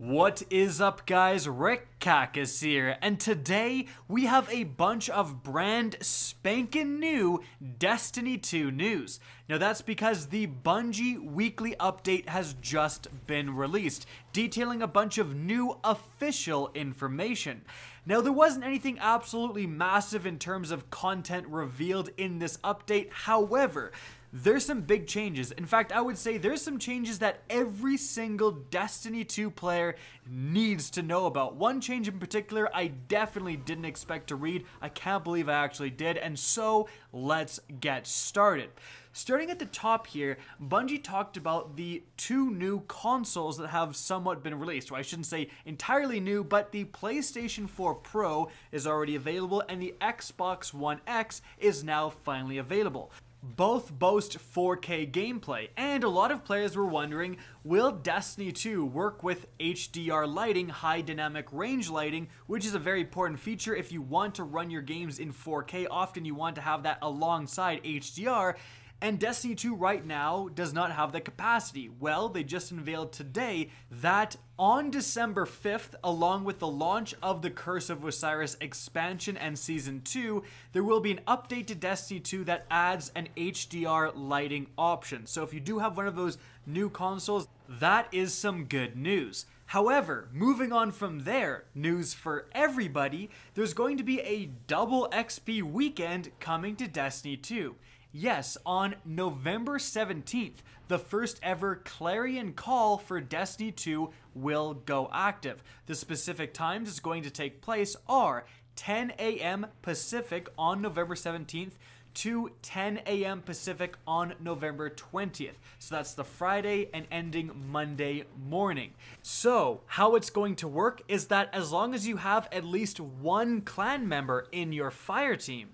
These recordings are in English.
What is up, guys? Rick Cacus here, and today we have a bunch of brand spankin' new Destiny 2 news. Now that's because the Bungie Weekly update has just been released, detailing a bunch of new official information. Now there wasn't anything absolutely massive in terms of content revealed in this update, however, there's some big changes. In fact, I would say there's some changes that every single Destiny 2 player needs to know about. One change in particular I definitely didn't expect to read. I can't believe I actually did, and so let's get started. Starting at the top here, Bungie talked about the two new consoles that have somewhat been released. Well, I shouldn't say entirely new, but the PlayStation 4 Pro is already available and the Xbox One X is now finally available. Both boast 4K gameplay, and a lot of players were wondering, will Destiny 2 work with HDR lighting, high dynamic range lighting, which is a very important feature if you want to run your games in 4K. Often you want to have that alongside HDR, and Destiny 2 right now does not have the capacity. Well, they just unveiled today that on December 5th, along with the launch of the Curse of Osiris Expansion and Season 2, there will be an update to Destiny 2 that adds an HDR lighting option. So if you do have one of those new consoles, that is some good news. However, moving on from there, news for everybody, there's going to be a double XP weekend coming to Destiny 2. Yes, on November 17th, the first ever Clarion Call for Destiny 2 will go active. The specific times it's going to take place are 10 a.m. Pacific on November 17th to 10 a.m. Pacific on November 20th. So that's the Friday and ending Monday morning. So how it's going to work is that as long as you have at least one clan member in your fire team,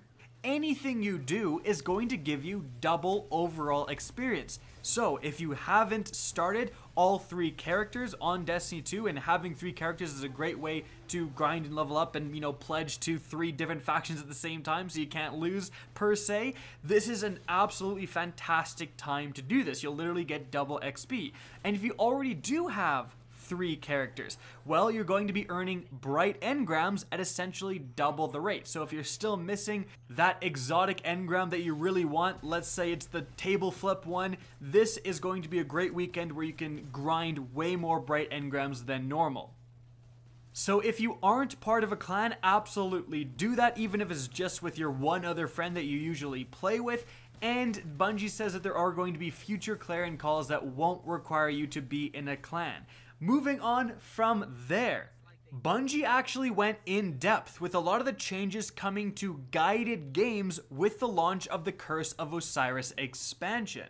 anything you do is going to give you double overall experience. So if you haven't started all three characters on Destiny 2, and having three characters is a great way to grind and level up and, pledge to three different factions at the same time so you can't lose per se, this is an absolutely fantastic time to do this. You'll literally get double XP. And if you already do have three characters, well, you're going to be earning bright engrams at essentially double the rate. So if you're still missing that exotic engram that you really want, let's say it's the table flip one, this is going to be a great weekend where you can grind way more bright engrams than normal. So if you aren't part of a clan, absolutely do that, even if it's just with your one other friend that you usually play with. And Bungie says that there are going to be future Clarion Calls that won't require you to be in a clan. Moving on from there, Bungie actually went in depth with a lot of the changes coming to guided games with the launch of the Curse of Osiris Expansion.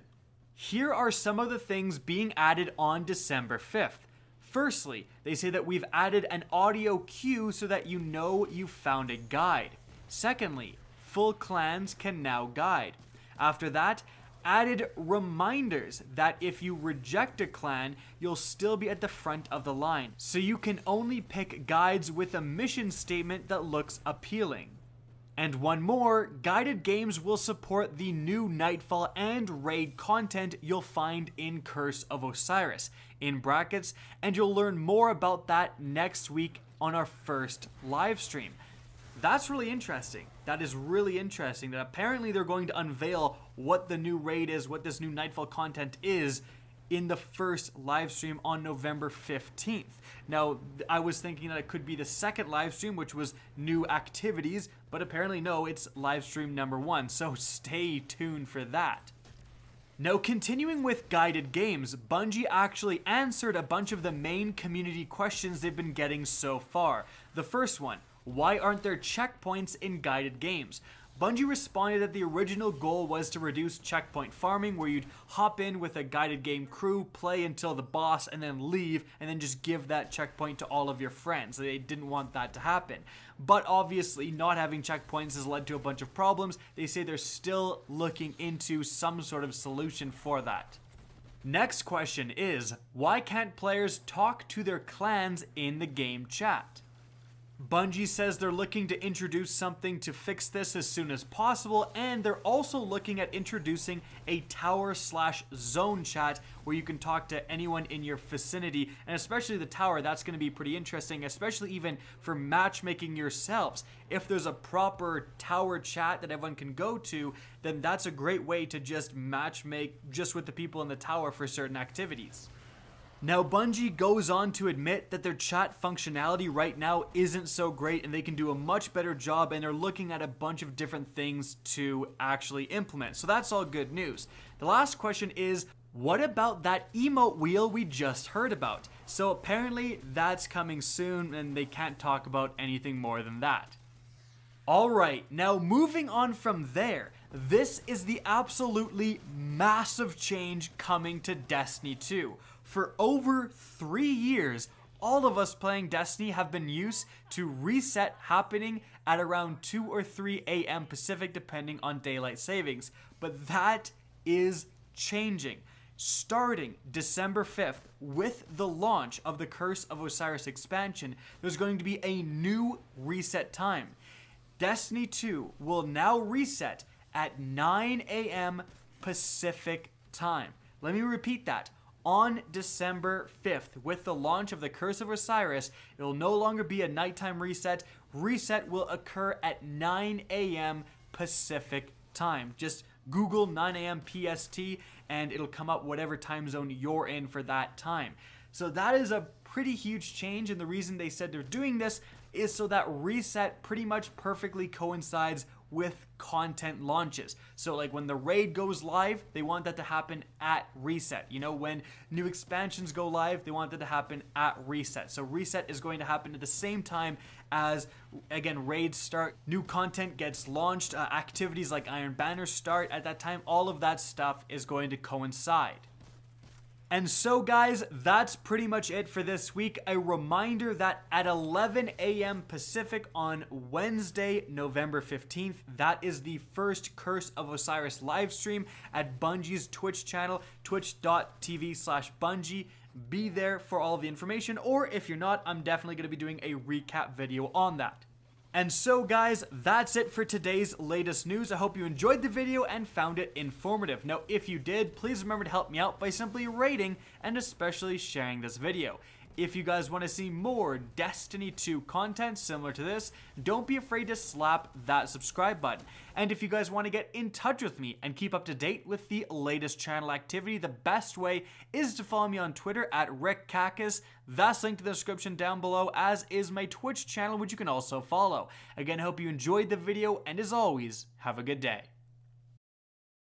Here are some of the things being added on December 5th. Firstly, they say that we've added an audio cue so that you know you found a guide. Secondly, full clans can now guide. After that, added reminders that if you reject a clan, you'll still be at the front of the line, so you can only pick guides with a mission statement that looks appealing. And one more, guided games will support the new Nightfall and Raid content you'll find in Curse of Osiris, in brackets, and you'll learn more about that next week on our first live stream. That's really interesting. That is really interesting that apparently they're going to unveil what the new raid is, what this new Nightfall content is in the first live stream on November 15th. Now, I was thinking that it could be the second live stream, which was new activities, but apparently no, it's live stream number 1, so stay tuned for that. Now, continuing with guided games, Bungie actually answered a bunch of the main community questions they've been getting so far. The first one, why aren't there checkpoints in guided games? Bungie responded that the original goal was to reduce checkpoint farming, where you'd hop in with a guided game crew, play until the boss, and then leave, and then just give that checkpoint to all of your friends. They didn't want that to happen. But obviously, not having checkpoints has led to a bunch of problems. They say they're still looking into some sort of solution for that. Next question is, why can't players talk to their clans in the game chat? Bungie says they're looking to introduce something to fix this as soon as possible, and they're also looking at introducing a tower/zone chat where you can talk to anyone in your vicinity, and especially the tower. That's going to be pretty interesting, especially even for matchmaking yourselves. If there's a proper tower chat that everyone can go to, then that's a great way to just matchmake just with the people in the tower for certain activities. Now, Bungie goes on to admit that their chat functionality right now isn't so great and they can do a much better job, and they're looking at a bunch of different things to actually implement. So that's all good news. The last question is, what about that emote wheel we just heard about? So apparently that's coming soon and they can't talk about anything more than that. Alright, now moving on from there, this is the absolutely massive change coming to Destiny 2. For over 3 years, all of us playing Destiny have been used to reset happening at around 2 or 3 a.m. Pacific depending on daylight savings. But that is changing. Starting December 5th, with the launch of the Curse of Osiris Expansion, there's going to be a new reset time. Destiny 2 will now reset at 9 a.m. Pacific time. Let me repeat that. On December 5th, with the launch of the Curse of Osiris, it will no longer be a nighttime reset. Reset will occur at 9 a.m. Pacific time. Just Google 9 a.m. PST and it'll come up whatever time zone you're in for that time. So that is a pretty huge change, and the reason they said they're doing this is so that reset pretty much perfectly coincides with content launches. So like when the raid goes live, they want that to happen at reset. You know, when new expansions go live, they want that to happen at reset. So reset is going to happen at the same time as, again, raids start, new content gets launched, activities like Iron Banner start at that time. All of that stuff is going to coincide. And so guys, that's pretty much it for this week. A reminder that at 11 a.m. Pacific on Wednesday, November 15th, that is the first Curse of Osiris livestream at Bungie's Twitch channel, twitch.tv/Bungie. Be there for all the information, or if you're not, I'm definitely going to be doing a recap video on that. And so guys, that's it for today's latest news. I hope you enjoyed the video and found it informative. Now, if you did, please remember to help me out by simply rating and especially sharing this video. If you guys want to see more Destiny 2 content similar to this, don't be afraid to slap that subscribe button. And if you guys want to get in touch with me and keep up to date with the latest channel activity, the best way is to follow me on Twitter at RickCacus. That's linked in the description down below, as is my Twitch channel, which you can also follow. Again, I hope you enjoyed the video, and as always, have a good day.